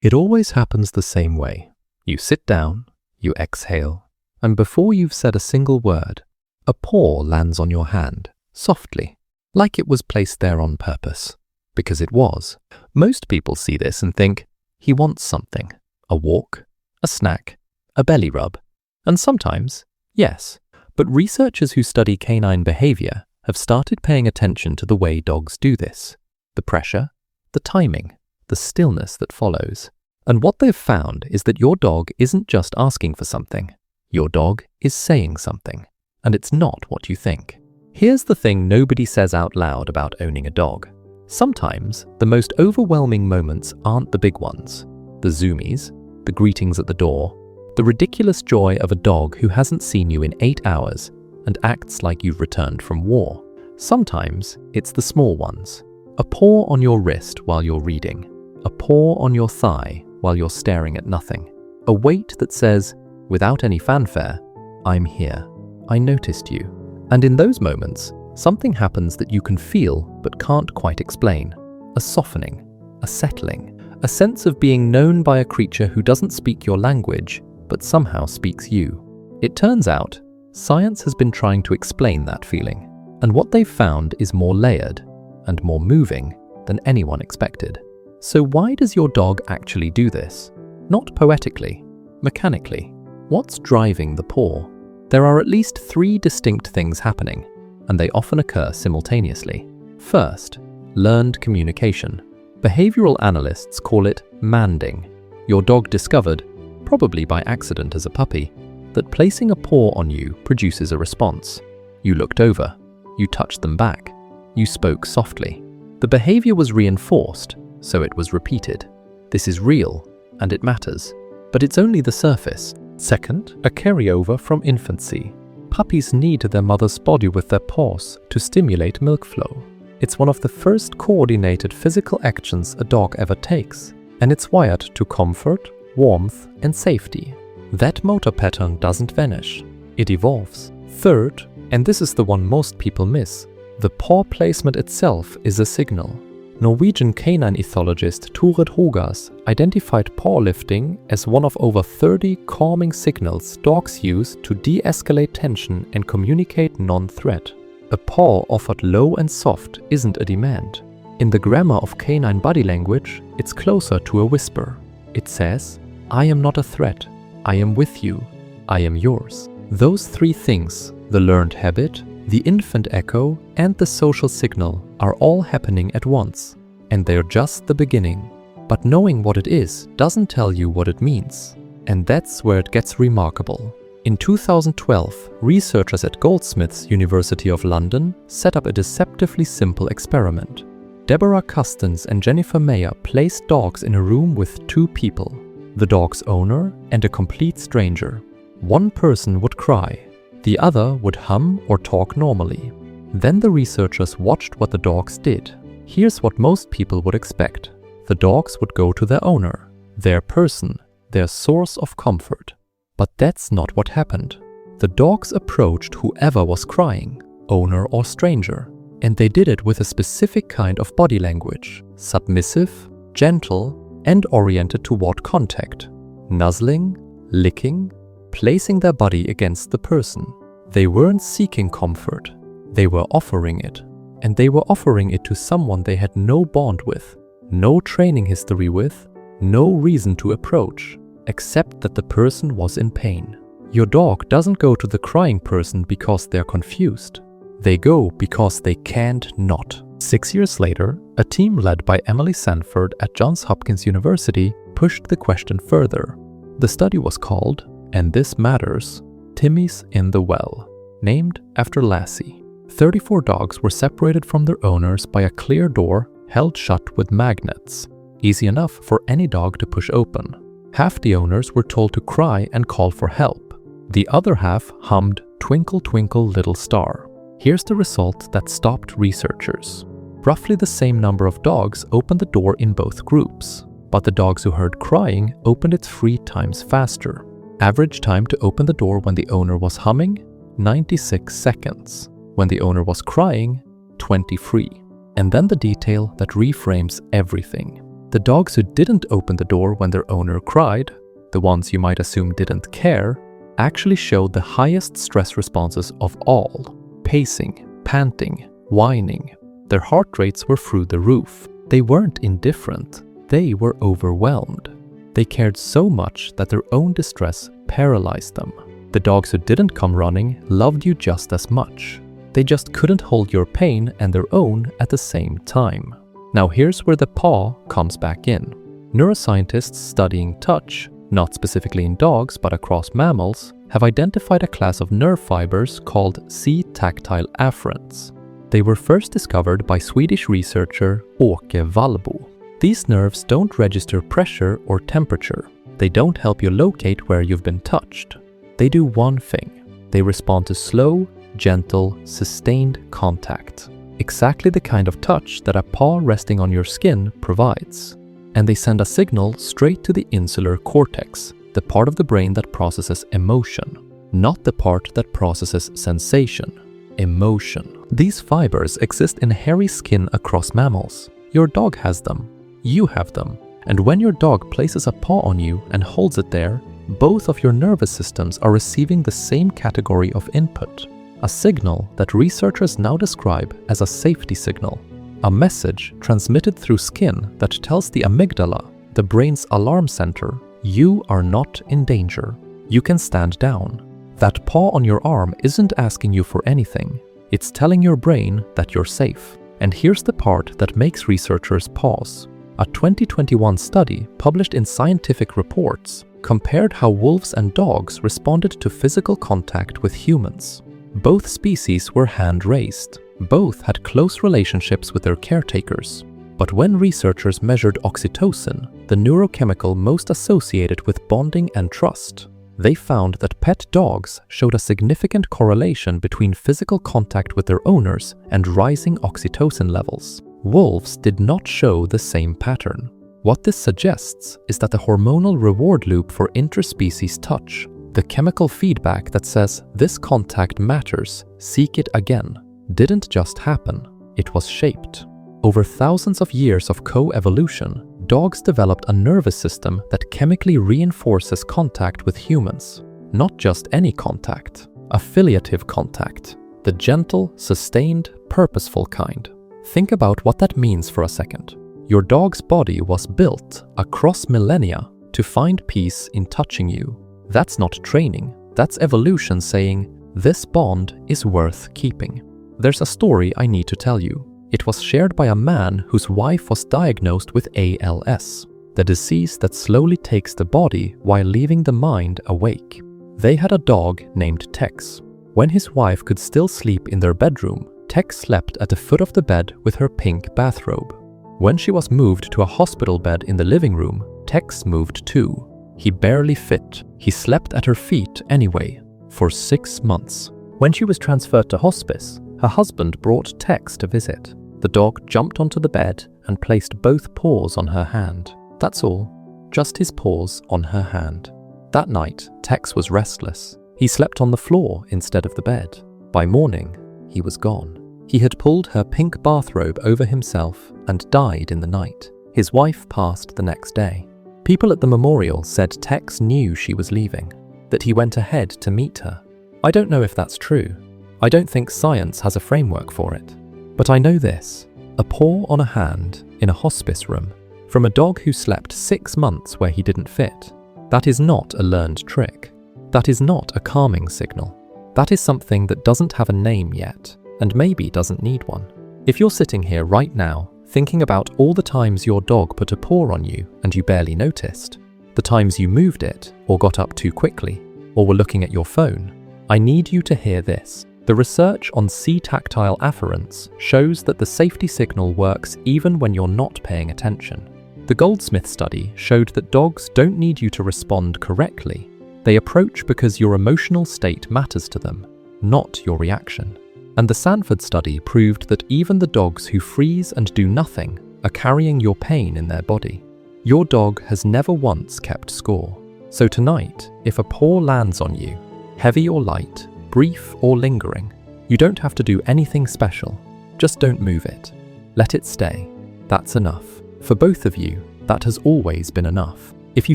It always happens the same way. You sit down, you exhale, and before you've said a single word, a paw lands on your hand, softly, like it was placed there on purpose. Because it was. Most people see this and think, he wants something. A walk, a snack, a belly rub. And sometimes, yes. But researchers who study canine behavior have started paying attention to the way dogs do this. The pressure, the timing, the stillness that follows. And what they've found is that your dog isn't just asking for something. Your dog is saying something. And it's not what you think. Here's the thing nobody says out loud about owning a dog. Sometimes, the most overwhelming moments aren't the big ones. The zoomies, the greetings at the door, the ridiculous joy of a dog who hasn't seen you in 8 hours and acts like you've returned from war. Sometimes, it's the small ones. A paw on your wrist while you're reading. A paw on your thigh while you're staring at nothing. A weight that says, without any fanfare, I'm here. I noticed you. And in those moments, something happens that you can feel but can't quite explain. A softening, a settling, a sense of being known by a creature who doesn't speak your language but somehow speaks you. It turns out, science has been trying to explain that feeling, and what they've found is more layered and more moving than anyone expected. So why does your dog actually do this? Not poetically, mechanically. What's driving the paw? There are at least 3 distinct things happening, and they often occur simultaneously. First, learned communication. Behavioral analysts call it manding. Your dog discovered, probably by accident as a puppy, that placing a paw on you produces a response. You looked over, you touched them back, you spoke softly. The behavior was reinforced, so it was repeated. This is real, and it matters, but it's only the surface. Second, a carryover from infancy. Puppies knead their mother's body with their paws to stimulate milk flow. It's one of the first coordinated physical actions a dog ever takes, and it's wired to comfort, warmth, and safety. That motor pattern doesn't vanish, it evolves. Third, and this is the one most people miss, the paw placement itself is a signal. Norwegian canine ethologist Turid Hogas identified paw lifting as one of over 30 calming signals dogs use to de-escalate tension and communicate non-threat. A paw offered low and soft isn't a demand. In the grammar of canine body language, it's closer to a whisper. It says, I am not a threat, I am with you, I am yours. Those 3 things, the learned habit, the infant echo, and the social signal, are all happening at once, and they're just the beginning. But knowing what it is doesn't tell you what it means, and that's where it gets remarkable. In 2012, researchers at Goldsmiths, University of London, set up a deceptively simple experiment. Deborah Custance and Jennifer Mayer placed dogs in a room with 2 people, the dog's owner and a complete stranger. One person would cry, the other would hum or talk normally. Then the researchers watched what the dogs did. Here's what most people would expect. The dogs would go to their owner, their person, their source of comfort. But that's not what happened. The dogs approached whoever was crying, owner or stranger, and they did it with a specific kind of body language, submissive, gentle, and oriented toward contact, nuzzling, licking, placing their body against the person. They weren't seeking comfort, they were offering it. And they were offering it to someone they had no bond with, no training history with, no reason to approach, except that the person was in pain. Your dog doesn't go to the crying person because they're confused. They go because they can't not. 6 years later, a team led by Emily Sanford at Johns Hopkins University pushed the question further. The study was called, and this matters, Timmy's in the Well, named after Lassie. 34 dogs were separated from their owners by a clear door held shut with magnets, easy enough for any dog to push open. Half the owners were told to cry and call for help. The other half hummed Twinkle Twinkle Little Star. Here's the result that stopped researchers. Roughly the same number of dogs opened the door in both groups, but the dogs who heard crying opened it 3 times faster. Average time to open the door when the owner was humming, 96 seconds. When the owner was crying, 23. And then the detail that reframes everything. The dogs who didn't open the door when their owner cried, the ones you might assume didn't care, actually showed the highest stress responses of all: pacing, panting, whining. Their heart rates were through the roof. They weren't indifferent, they were overwhelmed. They cared so much that their own distress paralyzed them. The dogs who didn't come running loved you just as much. They just couldn't hold your pain and their own at the same time. Now here's where the paw comes back in. Neuroscientists studying touch, not specifically in dogs but across mammals, have identified a class of nerve fibers called C-tactile afferents. They were first discovered by Swedish researcher Åke Wallbo. These nerves don't register pressure or temperature. They don't help you locate where you've been touched. They do one thing. They respond to slow, gentle, sustained contact. Exactly the kind of touch that a paw resting on your skin provides. And they send a signal straight to the insular cortex, the part of the brain that processes emotion, not the part that processes sensation. Emotion. These fibers exist in hairy skin across mammals. Your dog has them. You have them. And when your dog places a paw on you and holds it there, both of your nervous systems are receiving the same category of input. A signal that researchers now describe as a safety signal. A message transmitted through skin that tells the amygdala, the brain's alarm center, you are not in danger. You can stand down. That paw on your arm isn't asking you for anything. It's telling your brain that you're safe. And here's the part that makes researchers pause. A 2021 study published in Scientific Reports compared how wolves and dogs responded to physical contact with humans. Both species were hand-raised. Both had close relationships with their caretakers. But when researchers measured oxytocin, the neurochemical most associated with bonding and trust, they found that pet dogs showed a significant correlation between physical contact with their owners and rising oxytocin levels. Wolves did not show the same pattern. What this suggests is that the hormonal reward loop for interspecies touch, the chemical feedback that says this contact matters, seek it again, didn't just happen, it was shaped. Over thousands of years of co-evolution, dogs developed a nervous system that chemically reinforces contact with humans. Not just any contact, affiliative contact, the gentle, sustained, purposeful kind. Think about what that means for a second. Your dog's body was built across millennia to find peace in touching you. That's not training, that's evolution saying, this bond is worth keeping. There's a story I need to tell you. It was shared by a man whose wife was diagnosed with ALS, the disease that slowly takes the body while leaving the mind awake. They had a dog named Tex. When his wife could still sleep in their bedroom, Tex slept at the foot of the bed with her pink bathrobe. When she was moved to a hospital bed in the living room, Tex moved too. He barely fit. He slept at her feet anyway, for 6 months. When she was transferred to hospice, her husband brought Tex to visit. The dog jumped onto the bed and placed both paws on her hand. That's all, just his paws on her hand. That night, Tex was restless. He slept on the floor instead of the bed. By morning, he was gone. He had pulled her pink bathrobe over himself and died in the night. His wife passed the next day. People at the memorial said Tex knew she was leaving, that he went ahead to meet her. I don't know if that's true. I don't think science has a framework for it. But I know this, a paw on a hand in a hospice room from a dog who slept 6 months where he didn't fit. That is not a learned trick. That is not a calming signal. That is something that doesn't have a name yet, and maybe doesn't need one. If you're sitting here right now, thinking about all the times your dog put a paw on you and you barely noticed, the times you moved it, or got up too quickly, or were looking at your phone, I need you to hear this. The research on C-tactile afferents shows that the safety signal works even when you're not paying attention. The Goldsmith study showed that dogs don't need you to respond correctly. They approach because your emotional state matters to them, not your reaction. And the Sanford study proved that even the dogs who freeze and do nothing are carrying your pain in their body. Your dog has never once kept score. So tonight, if a paw lands on you, heavy or light, brief or lingering, you don't have to do anything special. Just don't move it. Let it stay. That's enough. For both of you, that has always been enough. If you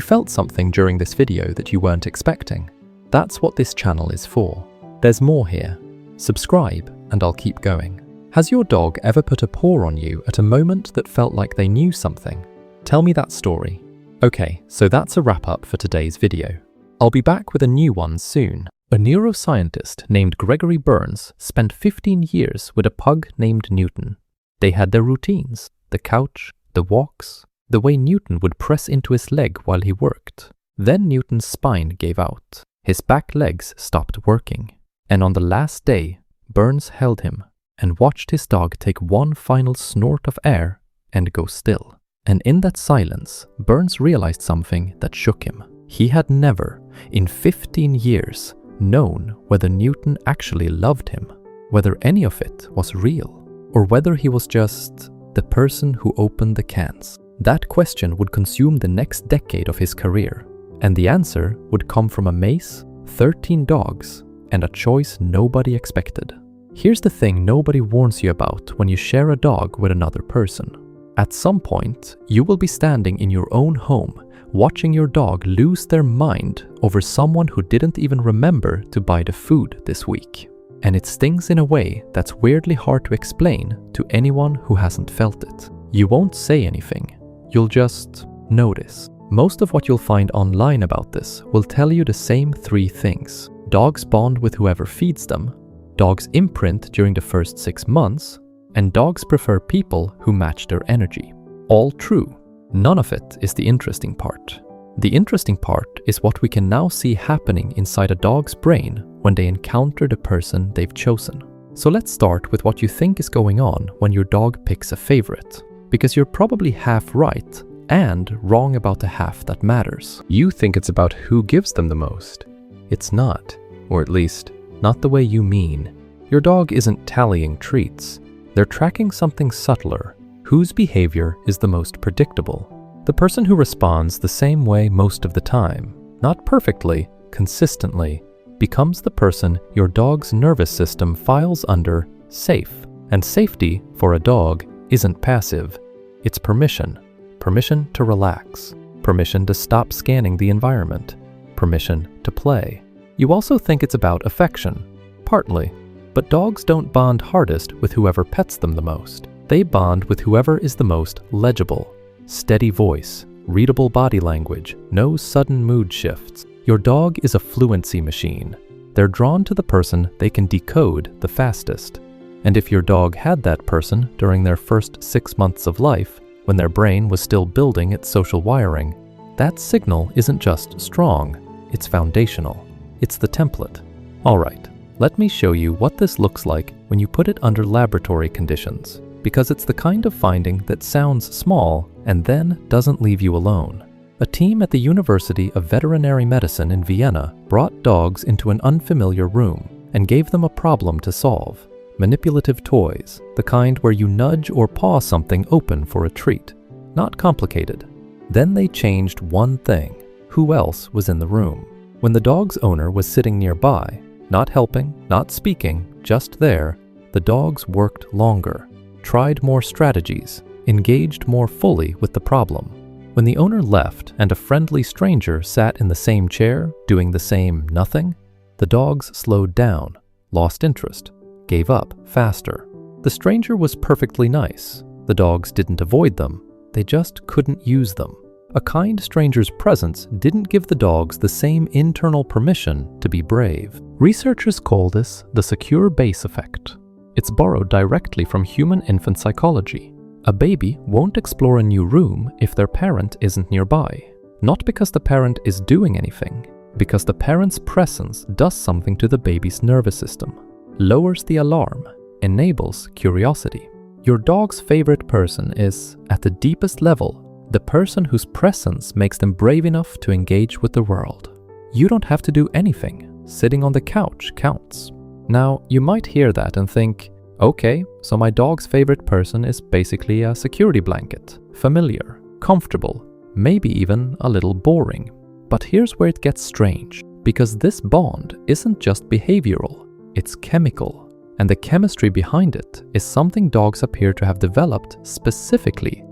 felt something during this video that you weren't expecting, that's what this channel is for. There's more here. Subscribe and I'll keep going. Has your dog ever put a paw on you at a moment that felt like they knew something? Tell me that story. Okay, so that's a wrap up for today's video. I'll be back with a new one soon. A neuroscientist named Gregory Burns spent 15 years with a pug named Newton. They had their routines, the couch, the walks, the way Newton would press into his leg while he worked. Then Newton's spine gave out. His back legs stopped working. And on the last day, Burns held him and watched his dog take one final snort of air and go still. And in that silence, Burns realized something that shook him. He had never, in 15 years, known whether Newton actually loved him, whether any of it was real, or whether he was just the person who opened the cans. That question would consume the next decade of his career, and the answer would come from a maze, 13 dogs, and a choice nobody expected. Here's the thing nobody warns you about when you share a dog with another person. At some point, you will be standing in your own home, watching your dog lose their mind over someone who didn't even remember to buy the food this week. And it stings in a way that's weirdly hard to explain to anyone who hasn't felt it. You won't say anything. You'll just notice. Most of what you'll find online about this will tell you the same 3 things. Dogs bond with whoever feeds them, dogs imprint during the first 6 months, and dogs prefer people who match their energy. All true. None of it is the interesting part. The interesting part is what we can now see happening inside a dog's brain when they encounter the person they've chosen. So let's start with what you think is going on when your dog picks a favorite, because you're probably half right and wrong about the half that matters. You think it's about who gives them the most. It's not, or at least, not the way you mean. Your dog isn't tallying treats. They're tracking something subtler. Whose behavior is the most predictable? The person who responds the same way most of the time, not perfectly, consistently, becomes the person your dog's nervous system files under safe. And safety, for a dog, isn't passive. It's permission. Permission to relax. Permission to stop scanning the environment. Permission to play. You also think it's about affection. Partly. But dogs don't bond hardest with whoever pets them the most. They bond with whoever is the most legible. Steady voice, readable body language, no sudden mood shifts. Your dog is a fluency machine. They're drawn to the person they can decode the fastest. And if your dog had that person during their first 6 months of life, when their brain was still building its social wiring, that signal isn't just strong, it's foundational. It's the template. All right. Let me show you what this looks like when you put it under laboratory conditions, because it's the kind of finding that sounds small and then doesn't leave you alone. A team at the University of Veterinary Medicine in Vienna brought dogs into an unfamiliar room and gave them a problem to solve. Manipulative toys, the kind where you nudge or paw something open for a treat. Not complicated. Then they changed one thing. Who else was in the room? When the dog's owner was sitting nearby, not helping, not speaking, just there, the dogs worked longer, tried more strategies, engaged more fully with the problem. When the owner left and a friendly stranger sat in the same chair, doing the same nothing, the dogs slowed down, lost interest, gave up faster. The stranger was perfectly nice. The dogs didn't avoid them, they just couldn't use them. A kind stranger's presence didn't give the dogs the same internal permission to be brave. Researchers call this the secure base effect. It's borrowed directly from human infant psychology. A baby won't explore a new room if their parent isn't nearby. Not because the parent is doing anything, because the parent's presence does something to the baby's nervous system, lowers the alarm, enables curiosity. Your dog's favorite person is, at the deepest level, the person whose presence makes them brave enough to engage with the world. You don't have to do anything. Sitting on the couch counts. Now, you might hear that and think, okay, so my dog's favorite person is basically a security blanket. Familiar, comfortable, maybe even a little boring. But here's where it gets strange, because this bond isn't just behavioral, it's chemical. And the chemistry behind it is something dogs appear to have developed specifically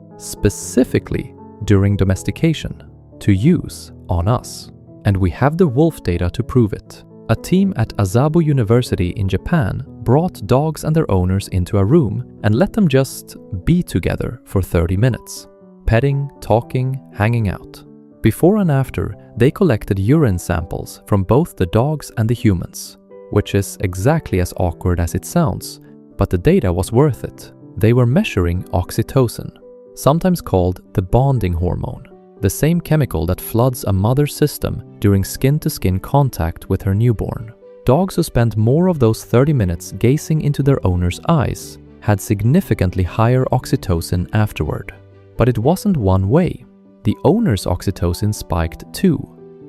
during domestication to use on us. And we have the wolf data to prove it. A team at Azabu University in Japan brought dogs and their owners into a room and let them just be together for 30 minutes. Petting, talking, hanging out. Before and after, they collected urine samples from both the dogs and the humans, which is exactly as awkward as it sounds, but the data was worth it. They were measuring oxytocin, sometimes called the bonding hormone, the same chemical that floods a mother's system during skin-to-skin contact with her newborn. Dogs who spent more of those 30 minutes gazing into their owner's eyes had significantly higher oxytocin afterward. But it wasn't one way. The owner's oxytocin spiked too.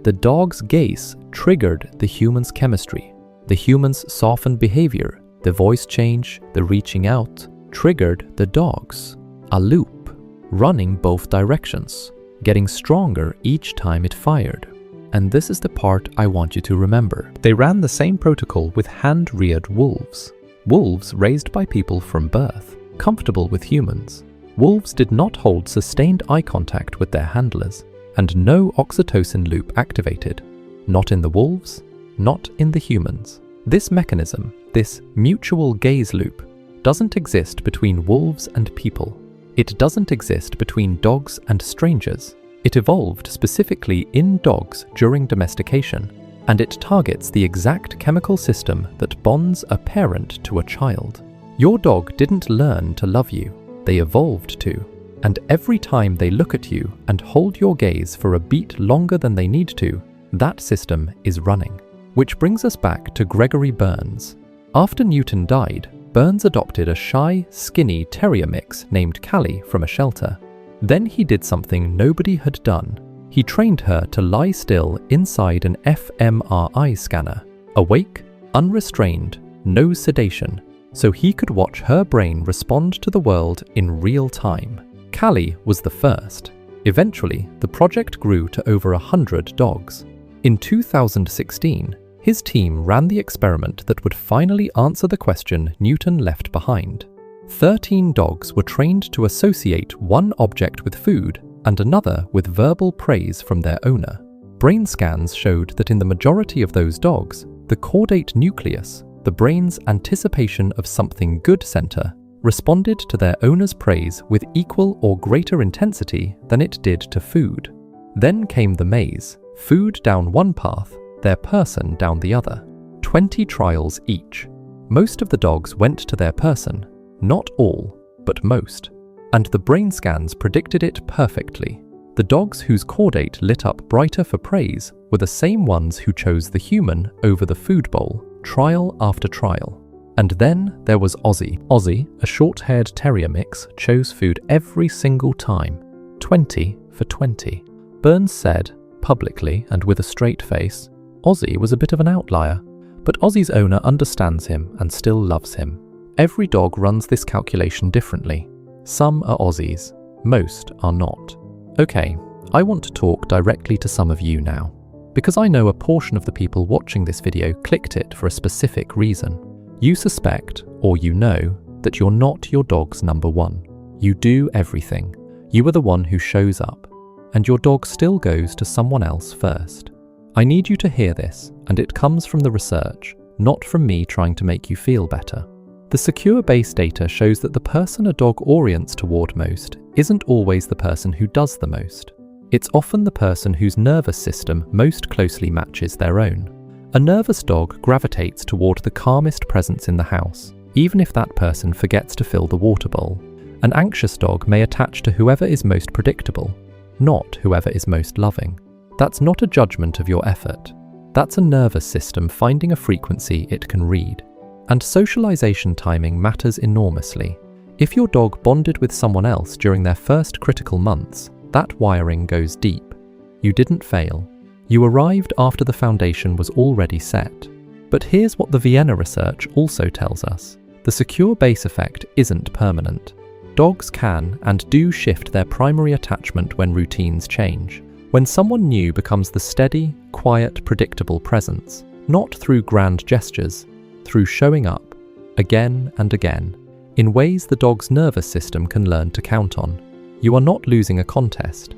The dog's gaze triggered the human's chemistry. The human's softened behavior, the voice change, the reaching out, triggered the dog's. A loop, running both directions, getting stronger each time it fired. And this is the part I want you to remember. They ran the same protocol with hand-reared wolves. Wolves raised by people from birth, comfortable with humans. Wolves did not hold sustained eye contact with their handlers, and no oxytocin loop activated. Not in the wolves, not in the humans. This mechanism, this mutual gaze loop, doesn't exist between wolves and people. It doesn't exist between dogs and strangers. It evolved specifically in dogs during domestication, and it targets the exact chemical system that bonds a parent to a child. Your dog didn't learn to love you. They evolved to, and every time they look at you and hold your gaze for a beat longer than they need to, that system is running. Which brings us back to Gregory Burns. After Newton died, Burns adopted a shy, skinny terrier mix named Callie from a shelter. Then he did something nobody had done. He trained her to lie still inside an fMRI scanner, awake, unrestrained, no sedation, so he could watch her brain respond to the world in real time. Callie was the first. Eventually, the project grew to over 100 dogs. In 2016, his team ran the experiment that would finally answer the question Newton left behind. 13 dogs were trained to associate one object with food and another with verbal praise from their owner. Brain scans showed that in the majority of those dogs, the caudate nucleus, the brain's anticipation of something good center, responded to their owner's praise with equal or greater intensity than it did to food. Then came the maze, food down one path, their person down the other. 20 trials each. Most of the dogs went to their person, not all, but most. And the brain scans predicted it perfectly. The dogs whose caudate lit up brighter for praise were the same ones who chose the human over the food bowl, trial after trial. And then there was Ozzy. Ozzy, a short-haired terrier mix, chose food every single time. 20 for 20. Burns said, publicly and with a straight face, Ozzy was a bit of an outlier, but Ozzy's owner understands him and still loves him. Every dog runs this calculation differently. Some are Aussies, most are not. Okay, I want to talk directly to some of you now, because I know a portion of the people watching this video clicked it for a specific reason. You suspect, or you know, that you're not your dog's number one. You do everything. You are the one who shows up, and your dog still goes to someone else first. I need you to hear this, and it comes from the research, not from me trying to make you feel better. The secure base data shows that the person a dog orients toward most isn't always the person who does the most. It's often the person whose nervous system most closely matches their own. A nervous dog gravitates toward the calmest presence in the house, even if that person forgets to fill the water bowl. An anxious dog may attach to whoever is most predictable, not whoever is most loving. That's not a judgment of your effort. That's a nervous system finding a frequency it can read. And socialization timing matters enormously. If your dog bonded with someone else during their first critical months, that wiring goes deep. You didn't fail. You arrived after the foundation was already set. But here's what the Vienna research also tells us. The secure base effect isn't permanent. Dogs can and do shift their primary attachment when routines change. When someone new becomes the steady, quiet, predictable presence, not through grand gestures, through showing up, again and again, in ways the dog's nervous system can learn to count on. You are not losing a contest,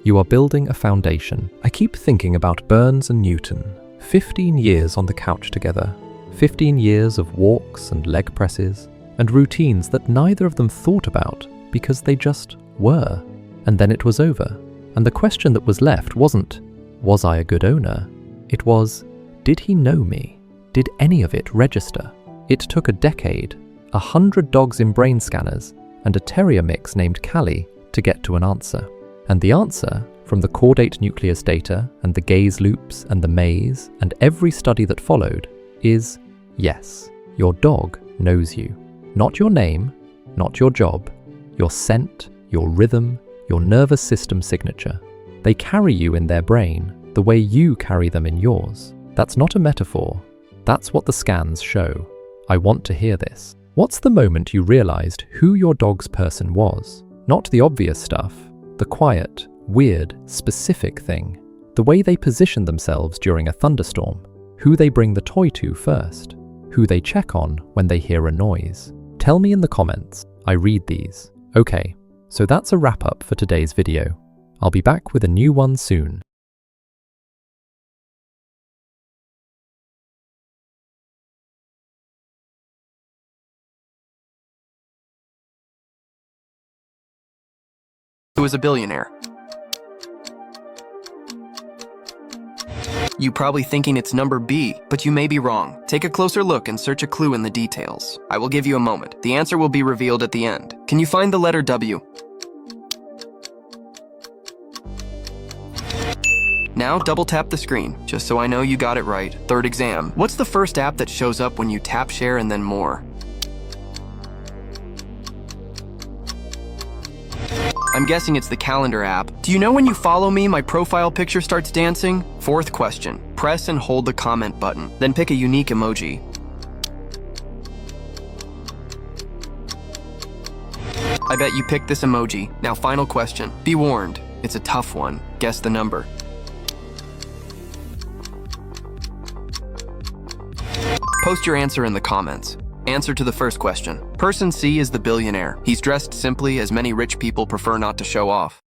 You are building a foundation. I keep thinking about Burns and Newton. 15 years on the couch together. 15 years of walks and leg presses, and routines that neither of them thought about because they just were. And then it was over. And the question that was left wasn't, was I a good owner? It was, did he know me? Did any of it register? It took a decade, 100 dogs in brain scanners, and a terrier mix named Callie to get to an answer. And the answer, from the caudate nucleus data and the gaze loops and the maze and every study that followed, is yes, your dog knows you. Not your name, not your job, your scent, your rhythm, your nervous system signature. They carry you in their brain the way you carry them in yours. That's not a metaphor. That's what the scans show. I want to hear this. What's the moment you realized who your dog's person was? Not the obvious stuff, the quiet, weird, specific thing. The way they position themselves during a thunderstorm, who they bring the toy to first, who they check on when they hear a noise. Tell me in the comments. I read these. Okay, so that's a wrap-up for today's video. I'll be back with a new one soon. Who is a billionaire? You probably thinking it's number B, but you may be wrong. Take a closer look and search a clue in the details. I will give you a moment. The answer will be revealed at the end. Can you find the letter W? Now double tap the screen, just so I know you got it right. Third exam. What's the first app that shows up when you tap share and then more? I'm guessing it's the calendar app. Do you know when you follow me, my profile picture starts dancing? Fourth question. Press and hold the comment button, then pick a unique emoji. I bet you picked this emoji. Now final question. Be warned, it's a tough one. Guess the number. Post your answer in the comments. Answer to the first question. Person C is the billionaire. He's dressed simply, as many rich people prefer not to show off.